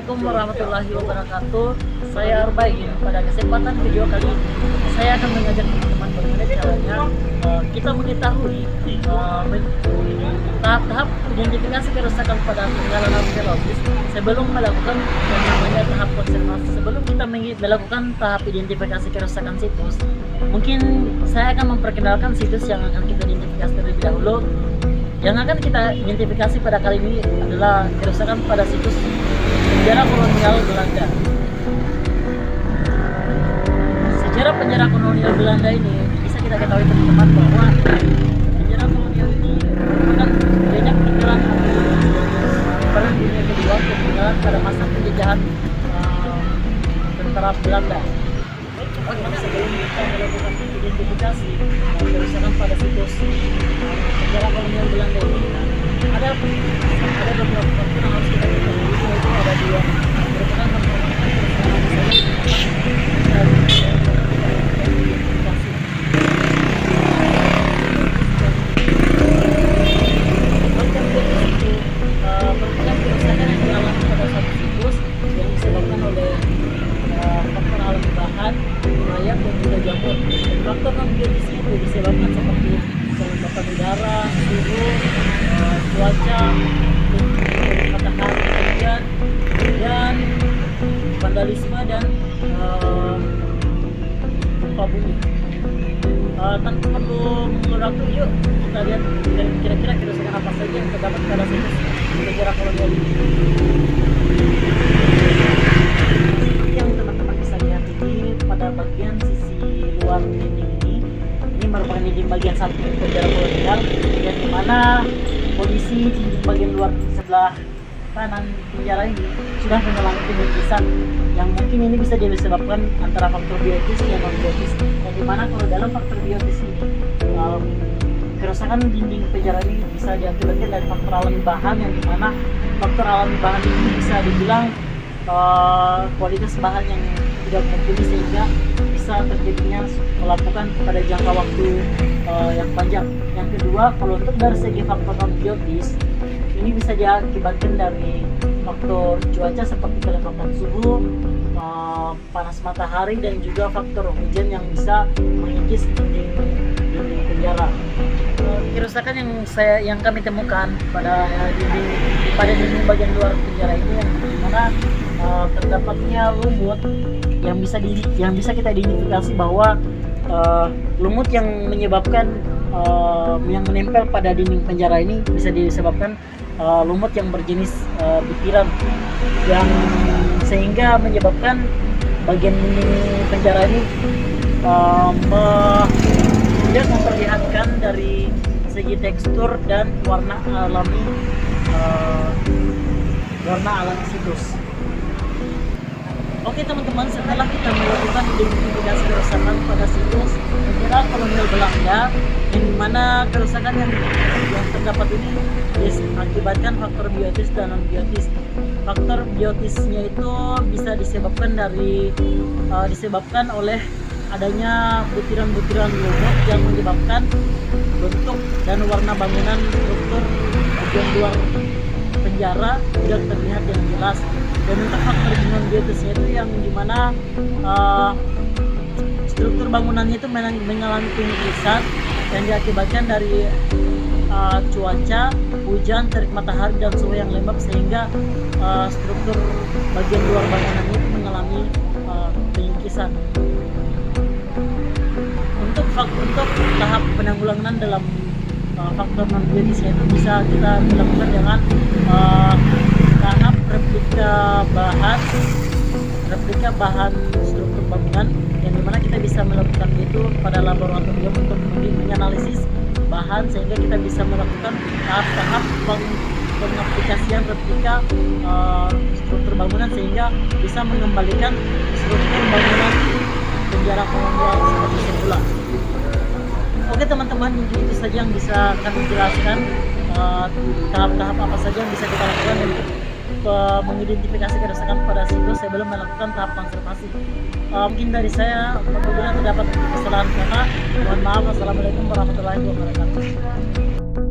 Assalamualaikum warahmatullahi wabarakatuh. Saya Arbain. Pada kesempatan video kali ini, saya akan mengajak teman-teman bagaimana caranya kita mengetahui tahap-tahap identifikasi kerusakan pada peninggalan arkeologis sebelum melakukan yang namanya tahap konservasi. Sebelum kita melakukan tahap identifikasi kerusakan situs, mungkin saya akan memperkenalkan situs yang akan kita identifikasi terlebih dahulu. Yang akan kita identifikasi pada kali ini adalah kerusakan pada situs penjara kolonial Belanda. Sejarah penjara kolonial Belanda ini bisa kita ketahui teman-teman bahwa penjara kolonial ini merupakan banyak peninggalan Perang Dunia Kedua, peninggalan pada masa penjajahan tentara Belanda. Sebelum kita melakukan identifikasi kerusakan pada situs penjara kolonial Belanda ini, ada beberapa faktor yang harus kita ketahui, yaitu ada dua merupakan kerusakan yang dialami pada satu situs yang disebabkan oleh faktor alam bahan, layak dan juga jamur. Faktor non biologis itu disebabkan seperti kelembapan udara, suhu, cuaca, matahari, hujan, dan vandalisme dan gempa bumi. Tanpa perlu mengulur waktu, yuk kita lihat kira-kira kerusakan apa saja yang terdapat pada situs penjara kolonial ini. Yang teman-teman bisa lihat ini pada bagian sisi luar dinding ini merupakan dinding bagian satu penjara kolonial, dan dimana kondisi dinding bagian luar sebelah kanan penjara ini sudah mengalami penipisan yang mungkin ini bisa disebabkan antara faktor biotis dan non biotis. Dan dimana kalau dalam faktor biotis ini kerusakan dinding penjara ini bisa diakibatkan dari faktor alami bahan, yang dimana faktor alami bahan ini bisa dibilang kualitas bahan yang tidak mumpuni sehingga bisa terjadinya pelapukan pada jangka waktu yang panjang. Yang kedua, kalau untuk dari segi faktor non biotis, ini bisa diakibatkan dari faktor cuaca seperti kelembapan suhu, panas matahari, dan juga faktor hujan yang bisa mengikis dinding penjara. Kerusakan yang kami temukan pada dinding bagian luar penjara ini, yang dimana terdapatnya lumut yang bisa kita identifikasi bahwa lumut yang menyebabkan yang menempel pada dinding penjara ini bisa disebabkan lumut yang berjenis butiran, yang sehingga menyebabkan bagian dinding penjara ini tidak memperlihatkan dari segi tekstur dan warna alami situs. Oke teman-teman, setelah kita melakukan identifikasi kerusakan pada situs penjara kolonial Belanda, di mana kerusakan yang terdapat ini diakibatkan faktor biotis dan non biotis. Faktor biotisnya itu bisa disebabkan oleh adanya butiran-butiran lumut yang menyebabkan bentuk dan warna bangunan struktur bagian luar penjara tidak terlihat yang jelas. Dan untuk faktor non biotisnya itu yang dimana struktur bangunannya itu mengalami penipisan yang diakibatkan dari cuaca, hujan, terik matahari, dan suhu yang lembab, sehingga struktur bagian luar bangunannya itu mengalami penipisan. Untuk tahap penanggulangan dalam faktor non biotisnya itu bisa kita lakukan dengan tahap replika bahan struktur bangunan, yang dimana kita bisa melakukan itu pada laboratorium untuk menganalisis bahan, sehingga kita bisa melakukan tahap-tahap pengaplikasian replika struktur bangunan, sehingga bisa mengembalikan struktur bangunan penjara kolonial seperti semula. Oke teman-teman, mungkin itu saja yang bisa kami jelaskan, tahap-tahap apa saja yang bisa kita lakukan untuk mengidentifikasi kerusakan pada situs sebelum melakukan tahap konservasi. Mungkin dari saya, apabila terdapat kesalahan kata, mohon maaf. Wassalamualaikum warahmatullahi wabarakatuh.